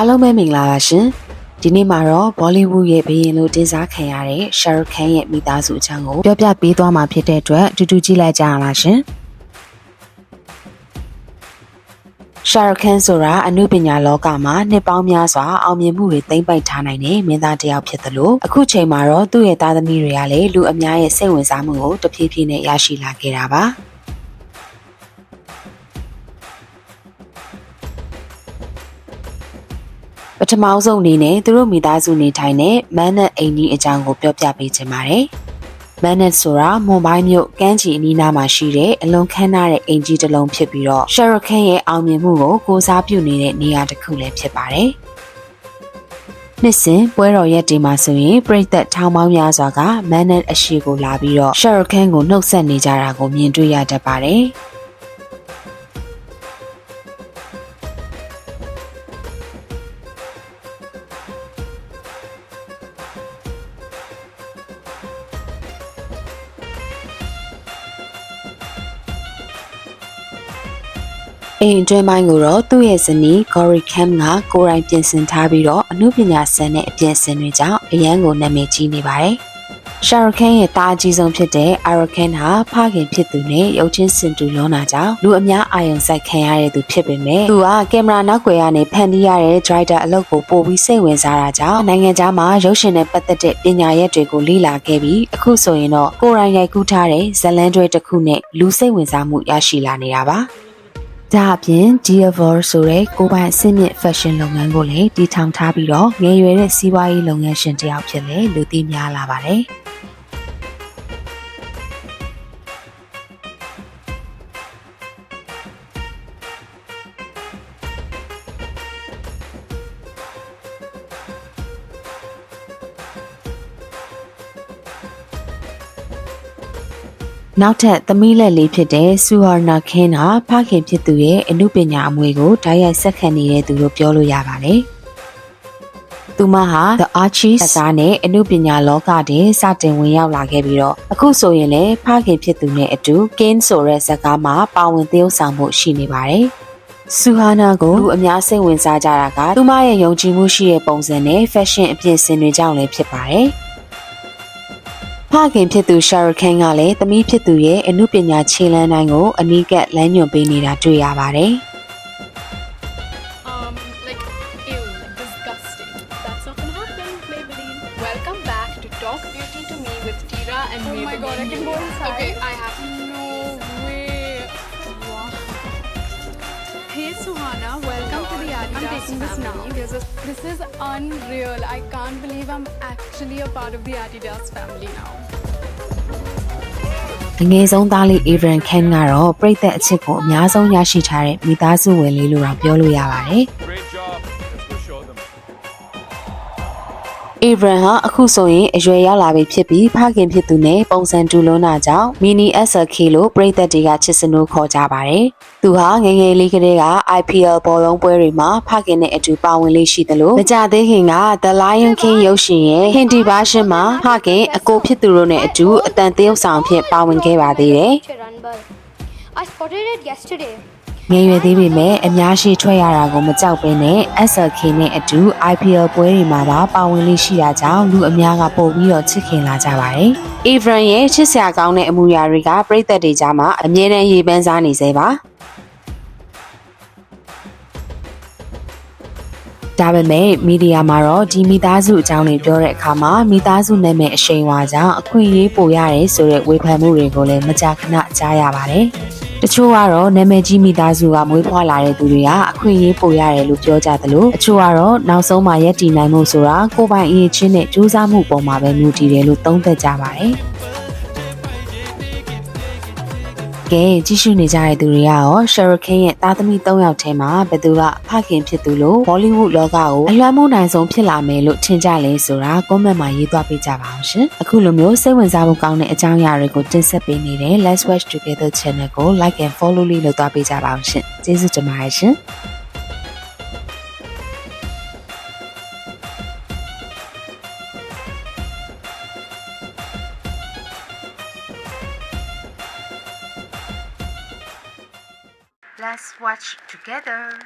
အားလုံးပဲမင်္ဂလာပါရှင်ဒီနေ့မှာတော့ Bollywood ရဲ့ဘရင်လို့တင်စားခံရတဲ့ Shah Rukh Khan ရဲ့မိသားစုအကြောင်းကိုပြောပြပေးသွားမှာဖြစ်တဲ့အတွက်အတူတူကြည့်လိုက်ကြရအောင်ရှင် Shah Rukh Khan ဆိုတာအနုပညာလောကမှာနှစ်ပေါင်းများစွာအောင်မြင်မှုတွေသိမ်းပိုက်ထားနိုင်တဲ့မင်းသားတစ်ယောက်ဖြစ်သလိုအခုချိန်မှာတော့သူ့ရဲ့သားသမီးတွေကလည်းလူအများရဲ့စိတ်ဝင်စားမှုကိုတဖြည်းဖြည်းနဲ့ရရှိလာခဲ့တာပါပထမဆုံးအနေနဲ့သူတို့မိသားစုနေထိုင်တဲ့မန်းနက်အိမ်ကြီးအကြောင်းကိုပြောပြပေးချင်ပါတယ်။မန်းနက်ဆိုတာမွန်ဘိုင်းမြို့ကမ်းခြေအနီးနားမှာရှိတဲ့အလွန်ခမ်းနားတဲ့အိမ်ကြီးတစ်လုံးဖြစ်ပြီးတော့ Shah Rukh Khan ရဲ့အောင်မြင်မှုကိုကိုစားပြုနေတဲ့နေရာတစ်ခုလည်းဖြစ်ပါတယ်။နှစ်စဉ်ပွဲတော်ရက်တွေမှာဆိုရင်ပရိသတ်ထောင်ပေါင်းများစွာကမန်းနက်အရှိကိုလာပြီးတော့ Shah Rukh Khan ကိုနှုတ်ဆက်နေကြတာကိုမြင်တွေ့ရတတ်ပါတယ်။အိမ်အတွင်းပိုင်းကိုတော့သူ့ရဲ့ဇနီး Gauri Khan ကကိုယ်တိုင်ပြင်ဆင်ထားပြီးတော့အမှုပညာဆန်တဲ့အပြင်ဆင်တွေကြောင့်အရန်ကိုနာမည်ကြီးနေပါတယ်။ Shah Rukh Khan ရဲ့သားအကြီးဆုံးဖြစ်တဲ့ Arun Khan ဟာဖခင်ဖြစ်သူနဲ့ရုပ်ချင်းစင်တူလွန်းတာကြောင့်လူအများအာရုံစိုက်ခံရတဲ့သူဖြစ်ပေမဲ့သူကကင်မရာနောက်ွယ်ကနေဖန်တီးရတဲ့ director အလုပ်ကိုပို့ပြီးစိတ်ဝင်စားတာကြောင့်နိုင်ငံခြားမှာရုပ်ရှင်နဲ့ပတ်သက်တဲ့ပညာရပ်တွေကိုလေ့လာခဲ့ပြီးအခုဆိုရင်တော့ကိုယ်တိုင်ရိုက်ကူးထားတဲ့ဇာတ်လမ်းတွဲတစ်ခုနဲ့လူစိတ်ဝင်စားမှုရရှိလာနေတာပါ။ဒါအပြင် Dior ဆိုတဲ့ကိုယ်ပိုင်အဆင့်မြင့် fashion လုပ်ငန်းကိုလည်းတည်ထောင်ထားပြီးတော့ငယ်ရွယ်တဲ့စီးပွားရေးလုပ်ငန်းရှင်တစ်ယောက်ဖြစ်လေလူသိများလာပါတယ်။နောက်ထပ်သမီးလက်လေးဖြစ်တဲ့ Suharna Khan ဟာဖခင်ဖြစ်သူရဲ့အမှုပညာအမွေကိုဓာတ်ရိုက်ဆက်ခံနေတဲ့သူလို့ပြောလို့ရပါတယ်။သူမဟာ The Archie ဇာတ်နဲ့အမှုပညာလောကတွင်စတင်ဝင်ရောက်လာခဲ့ပြီးတော့အခုဆိုရင်လည်းဖခင်ဖြစ်သူနဲ့အတူ King ဆိုတဲ့ဇာတ်ကားမှာပါဝင်သရုပ်ဆောင်မှုရှိနေပါတယ်။ Suharna ကိုလူအများစိတ်ဝင်စားကြတာကသူမရဲ့ယုံကြည်မှုရှိတဲ့ပုံစံနဲ့ fashion အပြင်ဆင်တွေကြောင့်လည်းဖြစ်ပါတယ်။ဖခင်ဖြစ်သူ Shah Rukh Khan ကလည်းသမီးဖြစ်သူရဲ့အမှုပညာခြေလှမ်းတိုင်းကိုအနီးကပ်လမ်းညွှန်ပေးနေတာတွေ့ရပါတယ်။ Like ew, disgusting. That's not gonna happen, Maybelline. Welcome back to Talk Beauty to Me with Tira and Maybelline. Oh my god, I can go inside. Okay, I have to. No way. Wow. Hey Suhana, welcome to the Adidas I'm taking this now. This is unreal. I can't believe I'm actually a part of the Adidas family now. အငယ်ဆုံးသားလေး Arun Khan ကတော့ပြည်သက်အချစ်ကိုအများဆုံးရရှိထားတဲ့မိသားစုဝင်လေးလို့တော့ပြောလို့ရပါတယ်။ Great job. Let's go show them. Arun ဟာအခုဆိုရင်အရွယ်ရောက်လာပြီဖြစ်ပြီးဖခင်ဖြစ်သူနဲ့ပုံစံတူလွန်းတာကြောင့် Mini SLK လို့ပြည်သက်တွေကချစ်စနိုးခေါ်ကြပါတယ်။သူဟာငယ်ငယ်လေးကတည်းက IPL ဘောလုံးပွဲတွေမှာဖခင်နဲ့အတူပါဝင်လေးရှိသလိုမကြသေးခင်က The Lion King ရုပ်ရှင်ရဲ့ Hindi version မှာဖခင်အကိုဖြစ်သူတို့နဲ့အတူအတန်သရုပ်ဆောင်ဖြစ်ပါဝင်ခဲ့ပါသေးတယ်။ I spotted it yesterday. ငယ်ရွယ်သေးပေမဲ့အများရှိထွက်ရတာကိုမကြောက်ဘဲနဲ့ SLK နဲ့အတူ IPL ပွဲတွေမှာပါဝင်လေးရှိတာကြောင့်လူအများကပို့ပြီးတော့ချစ်ခင်လာကြပါတယ်။ Arun ရဲ့ချစ်စရာကောင်းတဲ့အမူအရာတွေကပြည်သက်တွေကြားမှာအမြဲတမ်းရေပန်းစားနေစေပါဒါပေမဲ့မီဒီယာမှာတော့ဒီမိသားစုအကြောင်းတွေပြောတဲ့အခါမှာမိသားစုနာမည်အရှိန်အဝါကြောင့်အခွင့်အရေးပိုရတယ်ဆိုတဲ့ဝေဖန်မှုတွေကိုလည်းမကြာခဏကြားရပါတယ်။တချို့ကတော့နာမည်ကြီးမိသားစုကမွေးဖွားလာတဲ့သူတွေကအခွင့်အရေးပိုရတယ်လို့ပြောကြသလိုအချို့ကတော့နောက်ဆုံးမှာရပ်တည်နိုင်မှုဆိုတာကိုယ်ပိုင်အရေးချင်းနဲ့ကြိုးစားမှုပေါ်မှာပဲမူတည်တယ်လို့သုံးသပ်ကြပါတယ်။ကဲကြည့်ရှုနေကြတဲ့သူတွေကရော Shah Rukh Khan ရဲ့သားသမီး3ယောက်ထဲမှာဘယ်သူကဖခင်ဖြစ်သူလို့ Bollywood လောကကိုအလွှမ်းမိုးနိုင်ဆုံးဖြစ်လာမယ်လို့ထင်ကြလဲဆိုတာ comment မှာရေးသွားပေးကြပါအောင်ရှင်အခုလိုမျိုးစိတ်ဝင်စားဖို့ကောင်းတဲ့အကြောင်းအရာတွေကိုတင်ဆက်ပေးနေတဲ့ Let's Watch Together Channel ကို like and follow လေးလုပ်သွားပေးကြပါအောင်ရှင်ကျေးဇူးတင်ပါတယ်ရှင်Let's watch together.